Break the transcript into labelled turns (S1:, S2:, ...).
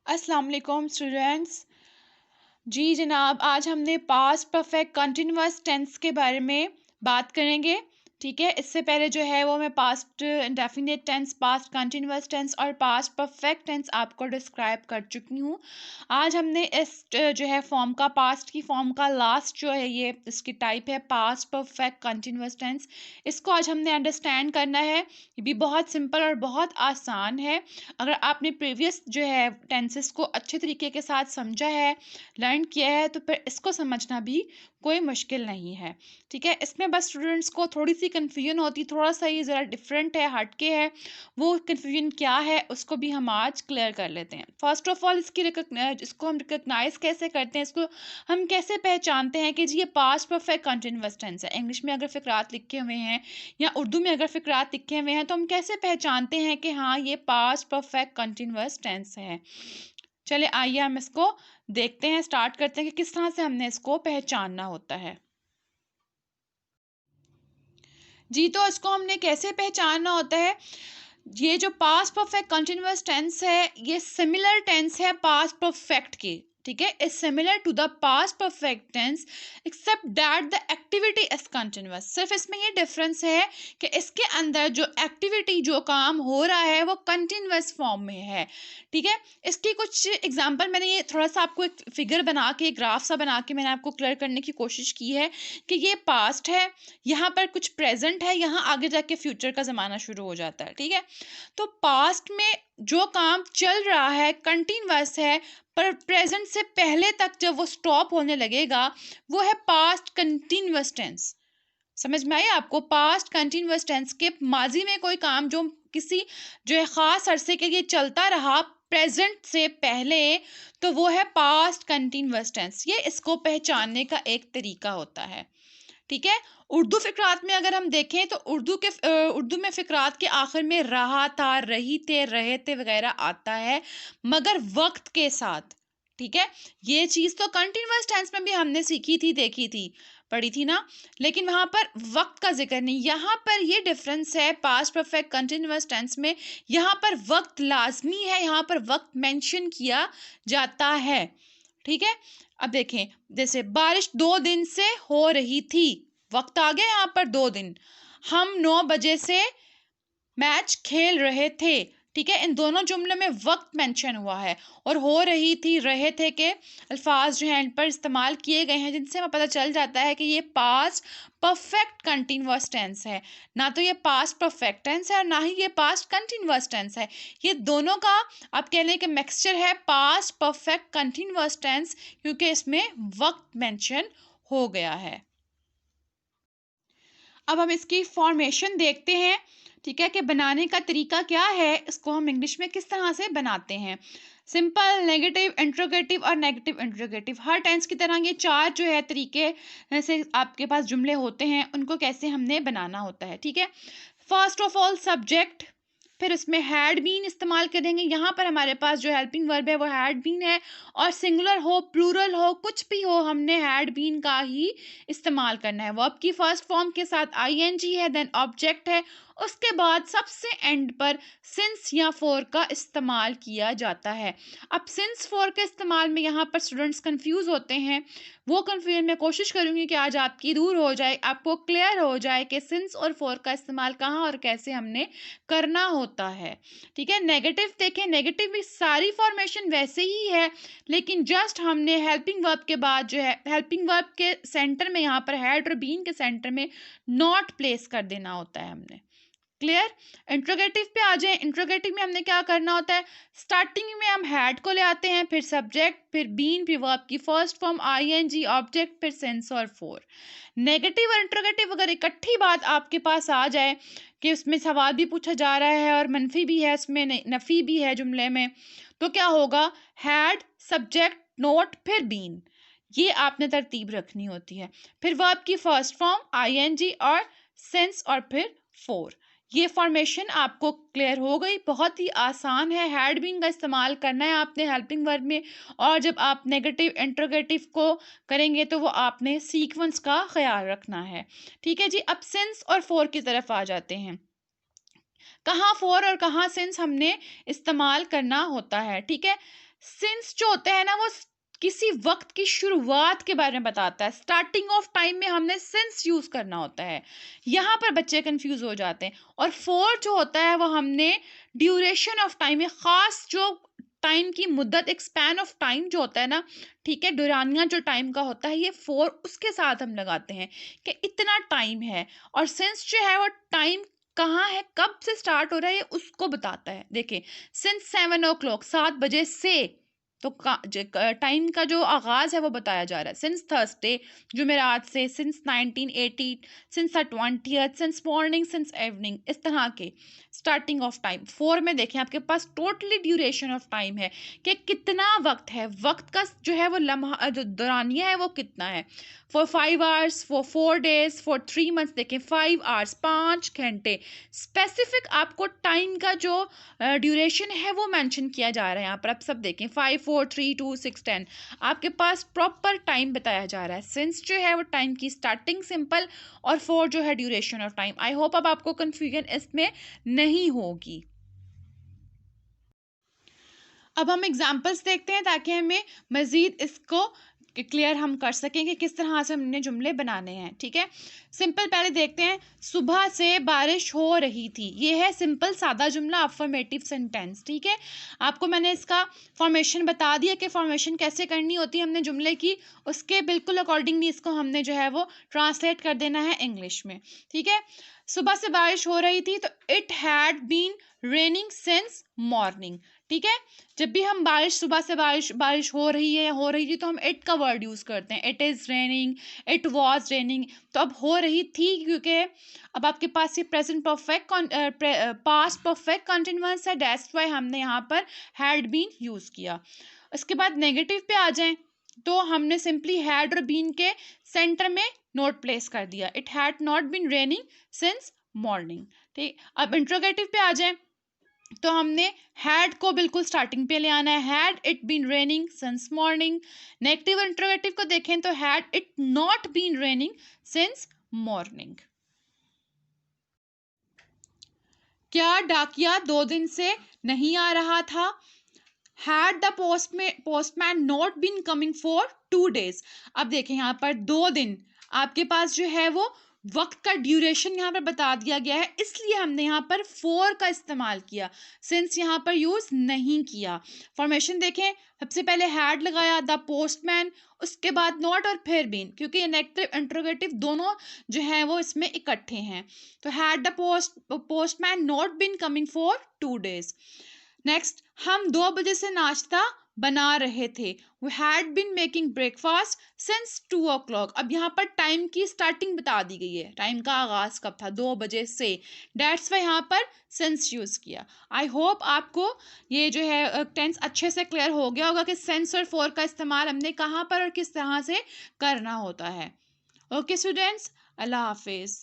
S1: अस्सलाम वालेकुम स्टूडेंट्स। जी जनाब, आज हमने पास्ट परफेक्ट कंटिन्यूअस टेंस के बारे में बात करेंगे। ठीक है, इससे पहले जो है वो मैं past indefinite tense, past continuous tense और पास्ट परफेक्ट टेंस आपको डिस्क्राइब कर चुकी हूँ। आज हमने इस जो है फॉर्म का, पास्ट की फॉर्म का लास्ट जो है, ये इसकी टाइप है पास्ट परफेक्ट कंटिन्यूअस टेंस। इसको आज हमने अंडरस्टैंड करना है। ये भी बहुत सिंपल और बहुत आसान है। अगर आपने प्रीवियस जो है टेंसेस को अच्छे तरीके के साथ समझा है, लर्न किया है, तो फिर इसको समझना भी कोई मुश्किल नहीं है। ठीक है, इसमें बस स्टूडेंट्स को थोड़ी सी कन्फ्यूजन होती, थोड़ा सा ये ज़रा डिफरेंट है, हटके है। वो कन्फ्यूजन क्या है उसको भी हम आज क्लियर कर लेते हैं। फर्स्ट ऑफ ऑल इसको हम रिकग्नाइज कैसे करते हैं, इसको हम कैसे पहचानते हैं कि जी ये पास्ट परफेक्ट कंटिन्यूअस टेंस है। इंग्लिश में अगर फ़िक्रात लिखे हुए हैं या उर्दू में अगर फ़िक्रात लिखे हुए हैं, तो हम कैसे पहचानते हैं कि हाँ ये पास्ट परफेक्ट कंटिन्यूअस टेंस है। चलिए आइए हम इसको देखते हैं, स्टार्ट करते हैं कि किस तरह से हमने इसको पहचानना होता है। जी, तो इसको हमने कैसे पहचानना होता है। ये जो पास्ट परफेक्ट कंटिन्यूअस टेंस है, ये सिमिलर टेंस है पास्ट परफेक्ट की। ठीक है, is similar to the past perfect tense except that the activity is continuous. सिर्फ इसमें ये डिफरेंस है कि इसके अंदर जो एक्टिविटी, जो काम हो रहा है, वो कंटिन्यूअस फॉर्म में है। ठीक है, इसकी कुछ एग्जांपल मैंने ये थोड़ा सा आपको एक फिगर बना के, एक ग्राफ सा बना के मैंने आपको क्लियर करने की कोशिश की है कि ये पास्ट है, यहाँ पर कुछ प्रेजेंट है, यहाँ आगे जाके फ्यूचर का ज़माना शुरू हो जाता है। ठीक है, तो पास्ट में जो काम चल रहा है कंटिन्यूअस है, पर प्रेजेंट से पहले तक जब वो स्टॉप होने लगेगा, वो है पास्ट कंटिन्यूअस टेंस। समझ में आई आपको? पास्ट कंटिन्यूअस टेंस के माजी में कोई काम जो किसी जो है ख़ास अरसे के लिए चलता रहा प्रेजेंट से पहले, तो वो है पास्ट कंटिन्यूअस टेंस। ये इसको पहचानने का एक तरीका होता है। ठीक है, उर्दू फ़िक्रात में अगर हम देखें तो उर्दू में फ़िक्रात के आखिर में रहा था, रही थे, रहे थे वगैरह आता है, मगर वक्त के साथ। ठीक है, ये चीज़ तो कंटिन्यूअस टेंस में भी हमने सीखी थी, देखी थी, पढ़ी थी ना, लेकिन वहाँ पर वक्त का जिक्र नहीं। यहाँ पर ये डिफरेंस है पास्ट परफेक्ट कंटिन्यूअस टेंस में, यहाँ पर वक्त लाजमी है, यहाँ पर वक्त मेंशन किया जाता है। ठीक है, अब देखें, जैसे बारिश 2 दिन से हो रही थी, वक्त आ गया यहाँ पर 2 दिन। हम 9 बजे से मैच खेल रहे थे। ठीक है, इन दोनों जुमलों में वक्त मेंशन हुआ है और हो रही थी, रहे थे के अल्फाज जो हैं इन पर इस्तेमाल किए गए हैं, जिनसे हमें पता चल जाता है कि ये पास्ट परफेक्ट कंटिन्यूअस टेंस है। ना तो ये पास्ट परफेक्ट टेंस है और ना ही ये पास्ट कंटिन्यूअस टेंस है। ये दोनों का आप कह लें कि मिक्सचर है पास्ट परफेक्ट कंटिन्यूअस टेंस, क्योंकि इसमें वक्त मेंशन हो गया है। अब हम इसकी फॉर्मेशन देखते हैं। ठीक है, कि बनाने का तरीका क्या है, इसको हम इंग्लिश में किस तरह से बनाते हैं। सिंपल, नेगेटिव, इंट्रोगेटिव और नेगेटिव इंट्रोगेटिव। हर टेंस की तरह ये 4 जो है तरीके से आपके पास जुमले होते हैं, उनको कैसे हमने बनाना होता है। ठीक है, फर्स्ट ऑफ ऑल सब्जेक्ट, फिर उसमें हैड बीन इस्तेमाल करेंगे। यहाँ पर हमारे पास जो हेल्पिंग वर्ब है वो हैड बीन है, और सिंगुलर हो, प्लूरल हो, कुछ भी हो, हमने हैड बीन का ही इस्तेमाल करना है। वर्ब की फर्स्ट फॉर्म के साथ आईएनजी है, देन ऑब्जेक्ट है, उसके बाद सबसे एंड पर सिंस या फॉर का इस्तेमाल किया जाता है। अब सिंस फॉर के इस्तेमाल में यहाँ पर स्टूडेंट्स कंफ्यूज होते हैं। वो कंफ्यूजन मैं कोशिश करूँगी कि आज आपकी दूर हो जाए, आपको क्लियर हो जाए कि सिंस और फॉर का इस्तेमाल कहाँ और कैसे हमने करना होता है। ठीक है, नेगेटिव देखें, नेगेटिव में सारी फॉर्मेशन वैसे ही है, लेकिन जस्ट हमने हेल्पिंग वर्ब के बाद जो है, हेल्पिंग वर्ब के सेंटर में यहाँ पर हैड और बीन के सेंटर में नॉट प्लेस कर देना होता है हमने। क्लियर? इंट्रोगेटिव पे आ जाए। इंट्रोगेटिव में हमने क्या करना होता है, स्टार्टिंग में हम हैड को ले आते हैं, फिर सब्जेक्ट, फिर बीन, फिर वर्ब की फर्स्ट फॉर्म आईएनजी, ऑब्जेक्ट, फिर सेंस और फॉर। नेगेटिव और इंट्रोगेटिव अगर इकट्ठी बात आपके पास आ जाए कि उसमें सवाल भी पूछा जा रहा है और मनफी भी है, उसमें नफी भी है जुमले में, तो क्या होगा, हैड, सब्जेक्ट, नोट, फिर बीन। ये आपने तरतीब रखनी होती है। फिर वर्ब की फर्स्ट फॉर्म आईएनजी और सेंस और फिर फोर। ये फॉर्मेशन आपको क्लियर हो गई, बहुत ही आसान है। हैड बीन का इस्तेमाल करना है आपने हेल्पिंग वर्ब में, और जब आप नेगेटिव इंट्रोगेटिव को करेंगे तो वो आपने सीक्वेंस का ख्याल रखना है। ठीक है जी, अब सिंस और फोर की तरफ आ जाते हैं। कहाँ फोर और कहाँ सिंस हमने इस्तेमाल करना होता है। ठीक है, सिंस जो होता है ना वो किसी वक्त की शुरुआत के बारे में बताता है। स्टार्टिंग ऑफ टाइम में हमने सिंस यूज करना होता है, यहाँ पर बच्चे कंफ्यूज हो जाते हैं। और फोर जो होता है वो हमने ड्यूरेशन ऑफ टाइम में, खास जो टाइम की मुद्दत, एक स्पैन ऑफ टाइम जो होता है ना, ठीक है, दुरानिया जो टाइम का होता है, ये फोर उसके साथ हम लगाते हैं कि इतना टाइम है। और सिंस जो है वो टाइम कहाँ है, कब से स्टार्ट हो रहा है, ये उसको बताता है। देखिए, सिंस 7 o'clock, 7 बजे से, तो टाइम का जो आगाज है वो बताया जा रहा है। सिंस थर्सडे, जुमेरात से, since 1980, since 20th, since morning, since evening, इस तरह के स्टार्टिंग ऑफ टाइम। फोर में देखें आपके पास टोटली ड्यूरेशन ऑफ टाइम है कि कितना वक्त है, वक्त का जो है वो लम्हा, जो दौरानिया है वो कितना है। For 5 hours, for 4 days, for 3 months, देखें 5 hours, 5 घंटे। स्पेसिफिक आपको टाइम का जो ड्यूरेशन है वो मेंशन किया जा रहा है यहाँ पर। आप सब देखें 5, 4, 3, 2, 6, 10, आपके पास प्रॉपर टाइम बताया जा रहा है। सिंस जो है वो टाइम की स्टार्टिंग सिंपल, और फोर जो है duration of time. I hope अब आपको कंफ्यूजन इसमें नहीं होगी। अब हम एग्जाम्पल्स देखते हैं ताकि हमें मज़ीद इसको क्लियर हम कर सकें कि किस तरह से हमने जुमले बनाने हैं। ठीक है, सिंपल पहले देखते हैं। सुबह से बारिश हो रही थी, ये है सिंपल सादा जुमला, अफर्मेटिव सेंटेंस। ठीक है, आपको मैंने इसका फॉर्मेशन बता दिया कि फॉर्मेशन कैसे करनी होती है हमने जुमले की, उसके बिल्कुल अकॉर्डिंगली इसको हमने जो है वो ट्रांसलेट कर देना है इंग्लिश में। ठीक है, सुबह से बारिश हो रही थी, तो it had been raining since morning. ठीक है, जब भी हम बारिश, सुबह से बारिश हो रही है या हो रही थी, तो हम इट का वर्ड यूज़ करते हैं। It is raining, it was raining. तो अब हो रही थी क्योंकि अब आपके पास ये present perfect, past perfect continuous है, दैट्स व्हाई हमने यहाँ पर हैड बीन यूज़ किया। उसके बाद नेगेटिव पे आ जाएं, तो हमने सिंपली हैड और बीन के सेंटर में नोट प्लेस कर दिया। It had not been raining since morning. ठीक, अब इंट्रोगेटिव पे आ जाएं, तो हमने हैड को बिल्कुल स्टार्टिंग पे ले आना है। Had it been raining since morning. Negative interrogative को देखें तो had it not been raining since morning. क्या डाकिया 2 दिन से नहीं आ रहा था? Had the postman not been coming for 2 days। अब देखें यहाँ पर 2 दिन, आपके पास जो है वो वक्त का ड्यूरेशन यहाँ पर बता दिया गया है, इसलिए हमने यहाँ पर फोर का इस्तेमाल किया, सिंस यहाँ पर यूज नहीं किया। फॉर्मेशन देखें, सबसे पहले हैड लगाया, द पोस्टमैन, उसके बाद नॉट और फिर बीन, क्योंकि नेगेटिव इंट्रोगेटिव दोनों जो है वो इसमें इकट्ठे हैं। तो had the postman not been coming for 2 days। Next, हम 2 बजे से नाश्ता बना रहे थे। We had been making breakfast since 2 o'clock। अब यहाँ पर टाइम की स्टार्टिंग बता दी गई है, टाइम का आगाज कब था, 2 बजे से, डेट्स वाई यहाँ पर सिंस यूज किया। आई होप आपको ये जो है टेंस अच्छे से क्लियर हो गया होगा कि सिंस और फोर का इस्तेमाल हमने कहाँ पर और किस तरह से करना होता है। ओके स्टूडेंट्स, अल्लाह हाफिज़।